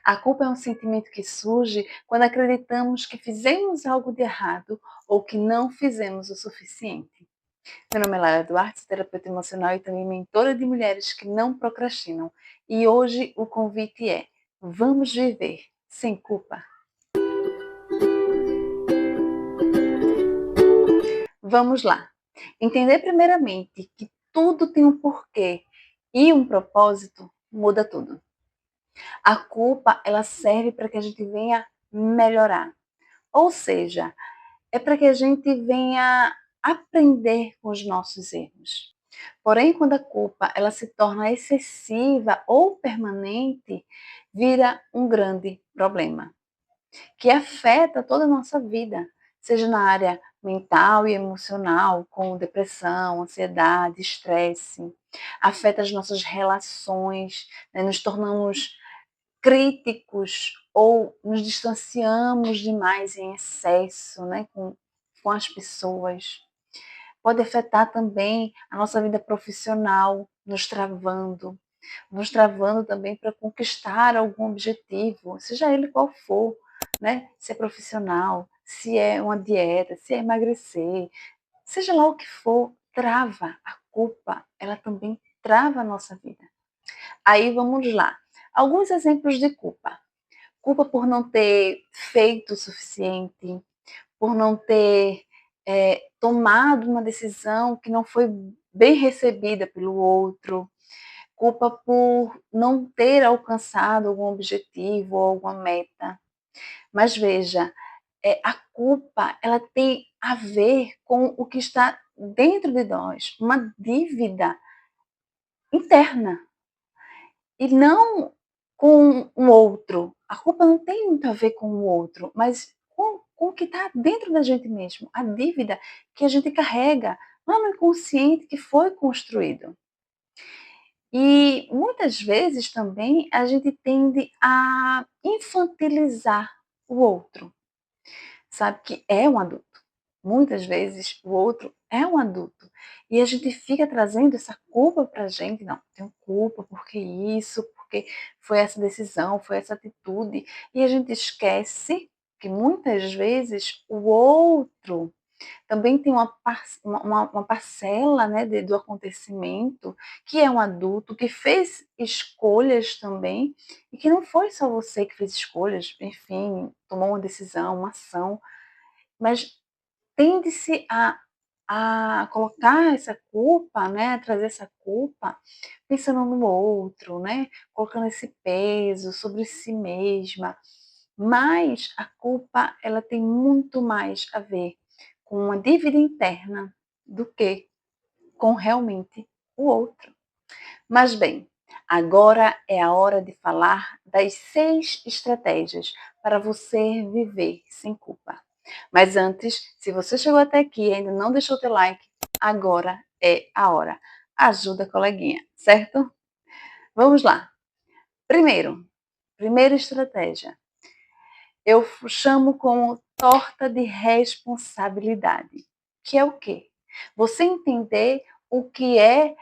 A culpa é um sentimento que surge quando acreditamos que fizemos algo de errado ou que não fizemos o suficiente. Meu nome é Lara Duarte, sou terapeuta emocional e também mentora de mulheres que não procrastinam. E hoje o convite é: vamos viver sem culpa. Vamos lá. Entender primeiramente que tudo tem um porquê e um propósito muda tudo. A culpa, ela serve para que a gente venha melhorar. Ou seja, é para que a gente venha aprender com os nossos erros. Porém, quando a culpa ela se torna excessiva ou permanente, vira um grande problema, que afeta toda a nossa vida, seja na área mental e emocional, com depressão, ansiedade, estresse, afeta as nossas relações, né? Nos tornamos críticos ou nos distanciamos demais em excesso, né, com as pessoas. Pode afetar também a nossa vida profissional, nos travando também para conquistar algum objetivo, seja ele qual for, né? Se é profissional, se é uma dieta, se é emagrecer, seja lá o que for, trava a culpa, ela também trava a nossa vida. Aí vamos lá. Alguns exemplos de culpa. Culpa por não ter feito o suficiente, por não ter tomado uma decisão que não foi bem recebida pelo outro, culpa por não ter alcançado algum objetivo ou alguma meta. Mas veja, a culpa ela tem a ver com o que está dentro de nós, uma dívida interna e não com o outro. A culpa não tem muito a ver com o outro, mas com o que está dentro da gente mesmo, a dívida que a gente carrega lá no inconsciente que foi construído. E muitas vezes também a gente tende a infantilizar o outro, sabe que é um adulto. Muitas vezes o outro é um adulto e a gente fica trazendo essa culpa para a gente. Não, tenho culpa porque isso, porque foi essa decisão, foi essa atitude. E a gente esquece que muitas vezes o outro também tem uma parcela, né, do acontecimento, que é um adulto, que fez escolhas também, e que não foi só você que fez escolhas, enfim, tomou uma decisão, uma ação, mas tende-se a colocar essa culpa, né, a trazer essa culpa, pensando no outro, né, colocando esse peso sobre si mesma. Mas a culpa, ela tem muito mais a ver com uma dívida interna do que com realmente o outro. Mas bem, agora é a hora de falar das 6 estratégias para você viver sem culpa. Mas antes, se você chegou até aqui e ainda não deixou teu like, agora é a hora. Ajuda a coleguinha, certo? Vamos lá. Primeira estratégia. Eu chamo como torta de responsabilidade. Que é o quê? Você entender o que é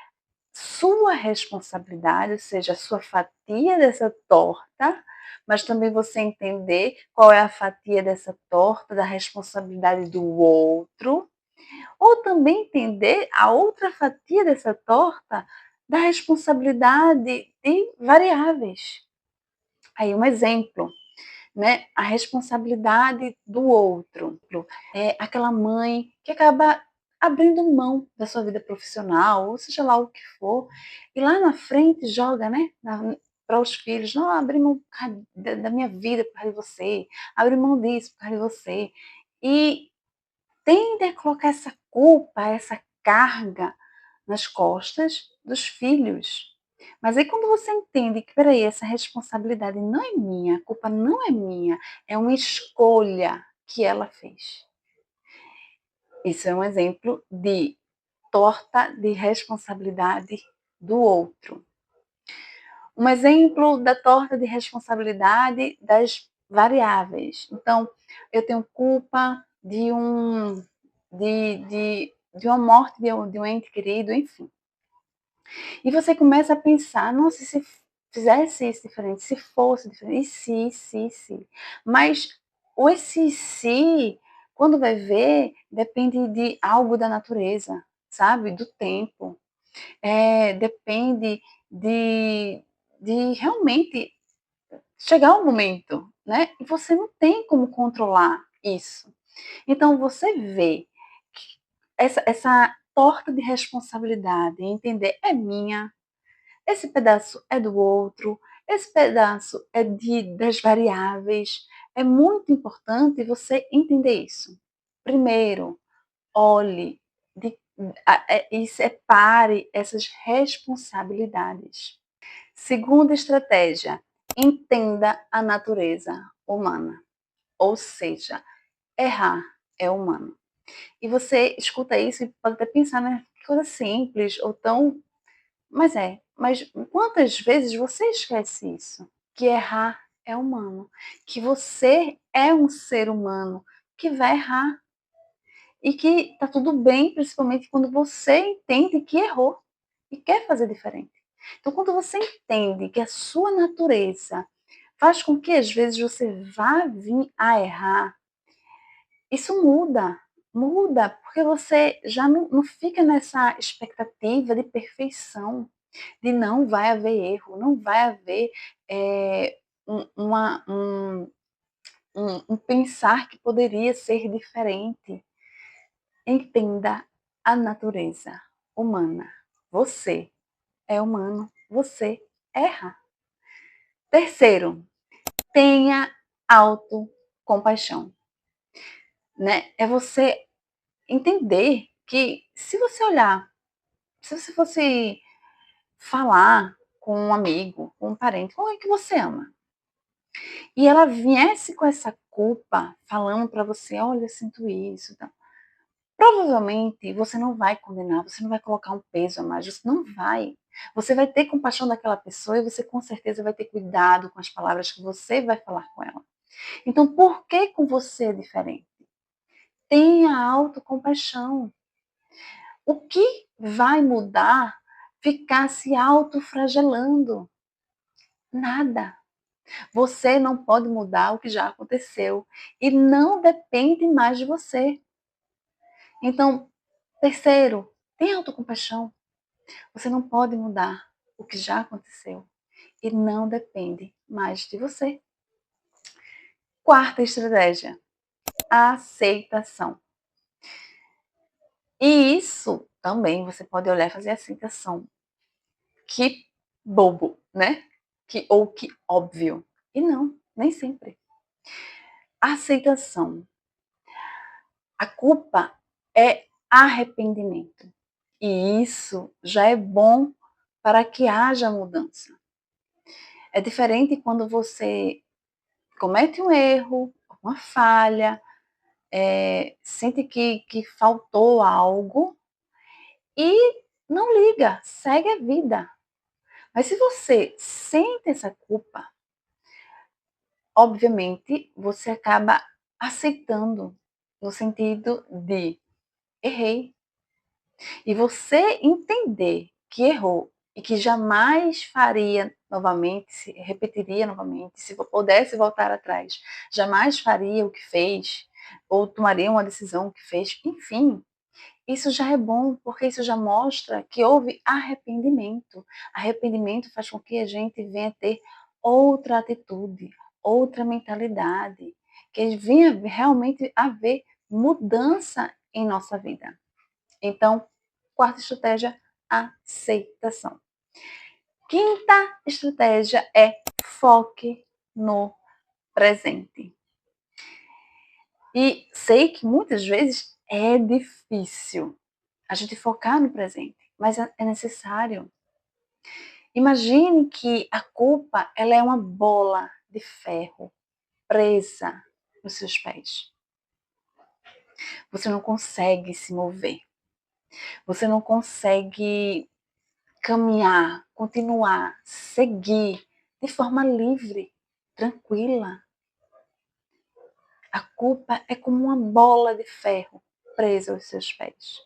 sua responsabilidade, ou seja, a sua fatia dessa torta, mas também você entender qual é a fatia dessa torta da responsabilidade do outro, ou também entender a outra fatia dessa torta da responsabilidade de variáveis. Aí um exemplo, né? A responsabilidade do outro. É aquela mãe que acaba abrindo mão da sua vida profissional, ou seja lá o que for, e lá na frente joga, né, para os filhos: não, abri mão da minha vida por causa de você, abri mão disso por causa de você. E tende a colocar essa culpa, essa carga nas costas dos filhos. Mas aí quando você entende que, peraí, essa responsabilidade não é minha, a culpa não é minha, é uma escolha que ela fez. Isso é um exemplo de torta de responsabilidade do outro. Um exemplo da torta de responsabilidade das variáveis. Então, eu tenho culpa de uma morte de um ente querido, enfim. E você começa a pensar: nossa, esse fizesse isso diferente, se fosse diferente, e se. Mas o esse se, quando vai ver, depende de algo da natureza, sabe? Do tempo. Depende de, de realmente chegar o momento, né? E você não tem como controlar isso. Então, você vê que essa torta de responsabilidade, entender é minha, esse pedaço é do outro, esse pedaço é das variáveis. É muito importante você entender isso. Primeiro, olhe e separe essas responsabilidades. Segunda estratégia, entenda a natureza humana. Ou seja, errar é humano. E você escuta isso e pode até pensar, né? Que coisa simples ou tão. Mas quantas vezes você esquece isso? Que errar é humano. Que você é um ser humano que vai errar. E que tá tudo bem, principalmente quando você entende que errou e quer fazer diferente. Então, quando você entende que a sua natureza faz com que às vezes você vá vir a errar, isso muda, porque você já não fica nessa expectativa de perfeição, de não vai haver erro, não vai haver é, um, uma, um pensar que poderia ser diferente. Entenda a natureza humana. Você é humano, você erra. Terceiro, tenha autocompaixão, né? É você entender que se você olhar, se você fosse falar com um amigo, com um parente, com alguém que você ama, e ela viesse com essa culpa, falando para você, olha, eu sinto isso, tá? Provavelmente você não vai condenar, você não vai colocar um peso a mais, você não vai. Você vai ter compaixão daquela pessoa e você com certeza vai ter cuidado com as palavras que você vai falar com ela. Então, por que com você é diferente? Tenha autocompaixão. O que vai mudar ficar se autoflagelando? Nada. Você não pode mudar o que já aconteceu e não depende mais de você. Então, terceiro, tenha autocompaixão. Você não pode mudar o que já aconteceu e não depende mais de você. Quarta estratégia, aceitação. E isso também você pode olhar e fazer aceitação. Que bobo, né? Ou que óbvio. E não, nem sempre. Aceitação. A culpa é arrependimento. E isso já é bom para que haja mudança. É diferente quando você comete um erro, uma falha, sente que faltou algo e não liga, segue a vida. Mas se você sente essa culpa, obviamente você acaba aceitando, no sentido de errei. E você entender que errou e que jamais faria novamente, se repetiria novamente, se pudesse voltar atrás, jamais faria o que fez, ou tomaria uma decisão que fez, enfim, isso já é bom, porque isso já mostra que houve arrependimento. Arrependimento faz com que a gente venha ter outra atitude, outra mentalidade, que venha realmente haver mudança em nossa vida. Então, quarta estratégia, aceitação. Quinta estratégia é foque no presente. E sei que muitas vezes é difícil a gente focar no presente, mas é necessário. Imagine que a culpa ela é uma bola de ferro presa nos seus pés. Você não consegue se mover. Você não consegue caminhar, continuar, seguir de forma livre, tranquila. A culpa é como uma bola de ferro presa aos seus pés.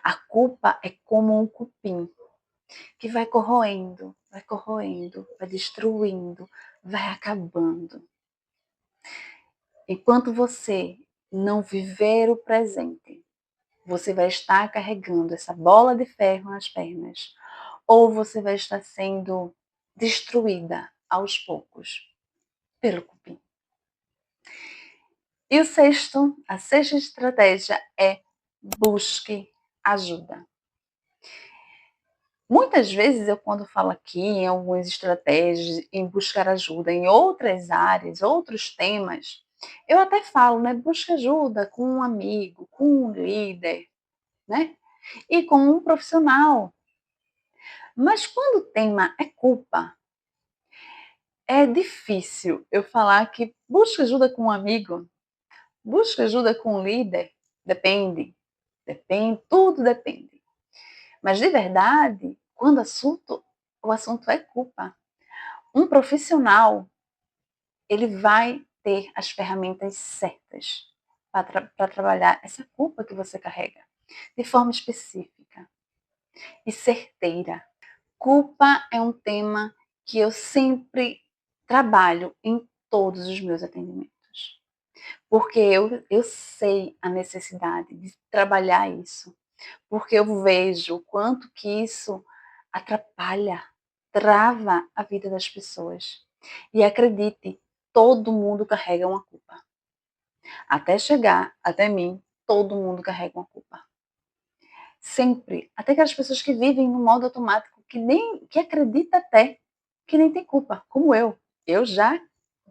A culpa é como um cupim que vai corroendo, vai corroendo, vai destruindo, vai acabando. Enquanto você não viver o presente, você vai estar carregando essa bola de ferro nas pernas, ou você vai estar sendo destruída aos poucos pelo cupim. E a sexta estratégia é busque ajuda. Muitas vezes eu, quando falo aqui em algumas estratégias, em buscar ajuda em outras áreas, outros temas, eu até falo, né? Busque ajuda com um amigo, com um líder, né? E com um profissional. Mas quando o tema é culpa, é difícil eu falar que busque ajuda com um amigo, busque ajuda com um líder. Depende, tudo depende. Mas de verdade, quando o assunto é culpa, um profissional, ele vai ter as ferramentas certas para trabalhar essa culpa que você carrega, de forma específica e certeira. Culpa é um tema que eu sempre trabalho em todos os meus atendimentos, porque eu sei a necessidade de trabalhar isso, porque eu vejo o quanto que isso atrapalha, trava a vida das pessoas. E acredite, todo mundo carrega uma culpa. Até chegar até mim, todo mundo carrega uma culpa. Sempre. Até aquelas pessoas que vivem no modo automático, que acredita até que nem tem culpa, como eu. Eu já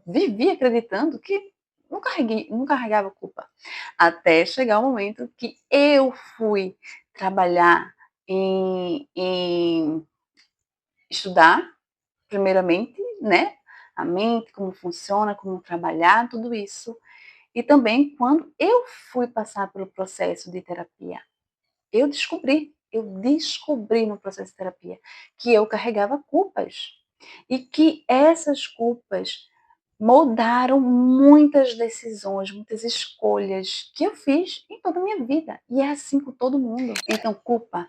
vivi acreditando que não carregava culpa. Até chegar o momento que eu fui trabalhar em estudar, primeiramente, né? A mente, como funciona, como trabalhar, tudo isso. E também quando eu fui passar pelo processo de terapia, eu descobri no processo de terapia que eu carregava culpas e que essas culpas moldaram muitas decisões, muitas escolhas que eu fiz em toda a minha vida. E é assim com todo mundo. Então, culpa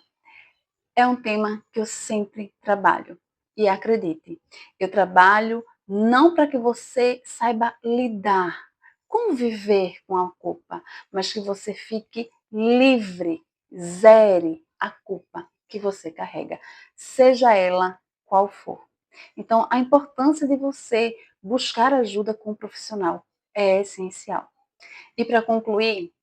é um tema que eu sempre trabalho. E acredite, eu trabalho não para que você saiba lidar, conviver com a culpa, mas que você fique livre, zere a culpa que você carrega, seja ela qual for. Então, a importância de você buscar ajuda com um profissional é essencial. E para concluir,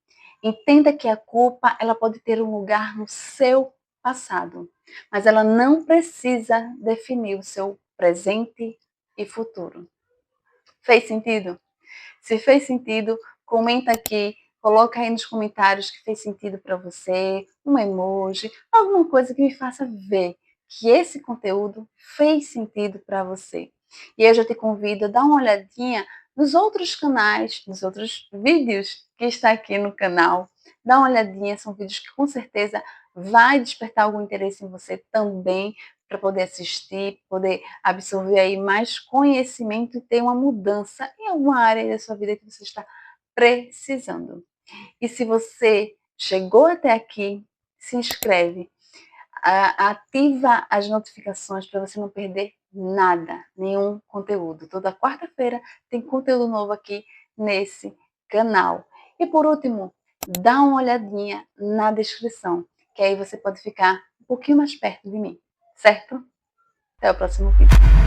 entenda que a culpa ela pode ter um lugar no seu passado, mas ela não precisa definir o seu presente e futuro. Fez sentido? Se fez sentido, comenta aqui, coloca aí nos comentários que fez sentido para você, um emoji, alguma coisa que me faça ver que esse conteúdo fez sentido para você. E eu já te convido a dar uma olhadinha nos outros canais, nos outros vídeos que está aqui no canal. Dá uma olhadinha, são vídeos que com certeza vai despertar algum interesse em você também, para poder assistir, poder absorver aí mais conhecimento e ter uma mudança em alguma área da sua vida que você está precisando. E se você chegou até aqui, se inscreve, ativa as notificações para você não perder nada, nenhum conteúdo. Toda quarta-feira tem conteúdo novo aqui nesse canal. E por último, dá uma olhadinha na descrição, que aí você pode ficar um pouquinho mais perto de mim, certo? Até o próximo vídeo.